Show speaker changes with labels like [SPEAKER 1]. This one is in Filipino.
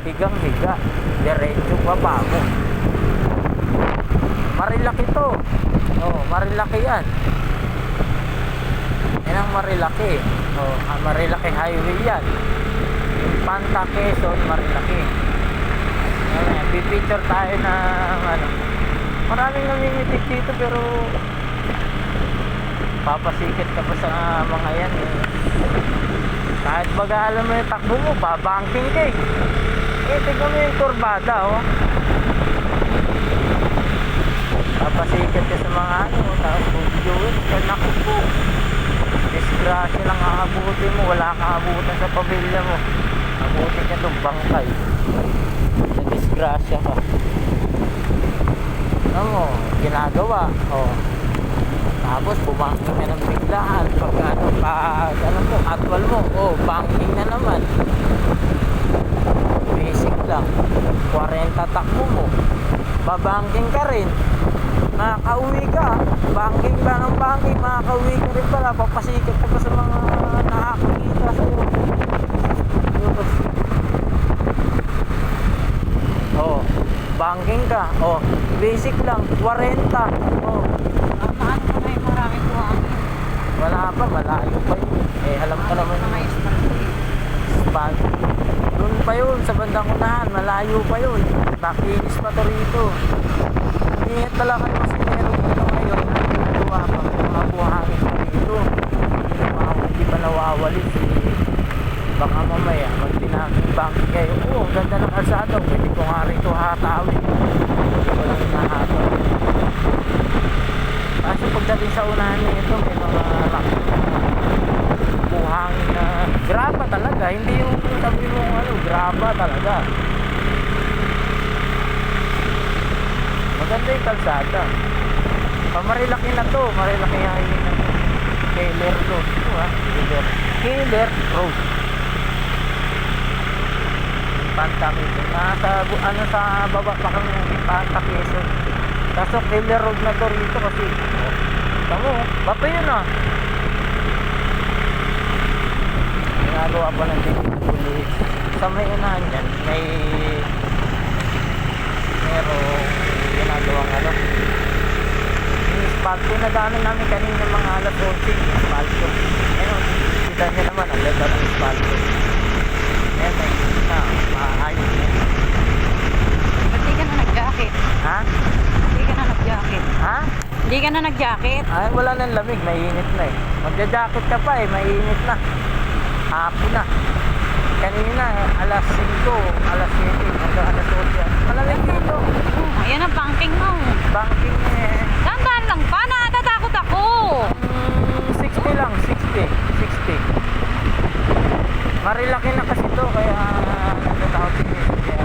[SPEAKER 1] higang higa, diretso baba mo. Marilaki to. Oh, Marilaki yan. Yan ang Marilaki. Oh, Marilaki highway yan. Infanta, Quezon, Marilaki. Ayan, pipicture tayo ng ano. Maraming namimitik dito pero papasikit ka pa sa mga yan eh. Kahit baga alam mo yung takbo mo, babangking ka eh. Tignan mo yung kurbada oh. Papasikit ka sa mga ano, tapos bubiyuin ka, naku po. Disgrasya lang aabutin mo, wala kang aabutan sa pamilya mo. Abutin ka itong bangkay. Disgrasya ka. Ano mo, ginagawa oh. Tapos bumangking ka ng biglaan. Pag ano mo, atwal mo, oh, banking na naman. Basic lang. 40 takbo mo, babangking ka rin. Makakauwi ka, banking ka ng banking, makakauwi ka rin pala. Papasikip ka pa sa mga nakakakita sa'yo. Oh, banking ka, oh, basic lang, 40. Oh,
[SPEAKER 2] Paano mo na yung maraming buhangin?
[SPEAKER 1] wala pa, malayo pa yun. Eh, alam ko naman
[SPEAKER 2] Mga
[SPEAKER 1] yung
[SPEAKER 2] espalto
[SPEAKER 1] spot. Doon pa yun, sa bandang unahan, malayo pa yun. Nakinis pa to rito. Ingat talaga kayo kasi meron dito ngayon. Nagagawa pa, mga buhangin pa dito. Hindi pa nawawalis eh. Baka mamaya, magbinangin-bangin kayo. Oo, ang ganda ng kalsada. Pwede ko nga rito hatawin. Walang hinahatawin. Kaso pagdating sa unahan nito, may mga buhangin na graba talaga. Hindi yung sabi mo ano, graba talaga. Maganda yung kalsada. Marilaki na to. Marilaki highway na to. Killer Road. Ito ha. Killer Road. Infanta Quezon. Ano sa baba pa kami ng Infanta Quezon. Kaso Killer Road na to rito kasi tamo, bato yun ah. Ginagawa pa ng pulis. Sa may unahan dyan, merong ginagawang ano. Yung espalto na daanan namin kanina mga alas 11, espalto. Ayun, kita nyo naman, ang ganda ng espalto. Ayun, may na, maayos na.
[SPEAKER 2] Ba't di ka na nag-jacket?
[SPEAKER 1] Ha?
[SPEAKER 2] Hindi ka na nag-jacket.
[SPEAKER 1] Ha?
[SPEAKER 2] Hindi ka na nag-jacket?
[SPEAKER 1] Ay, wala nang lamig, mainit na eh. Magja-jacket ka pa eh, mainit na. Hapon na. Kanina, alas 5, alas 7, hanggang alas 8. Malamig dito.
[SPEAKER 2] Ayan ang banking mo.
[SPEAKER 1] Banking eh.
[SPEAKER 2] Tandaan lang pa, nakatatakot ako.
[SPEAKER 1] 60 lang, 60. Marilaki na kasi to, kaya natatakot din. Kaya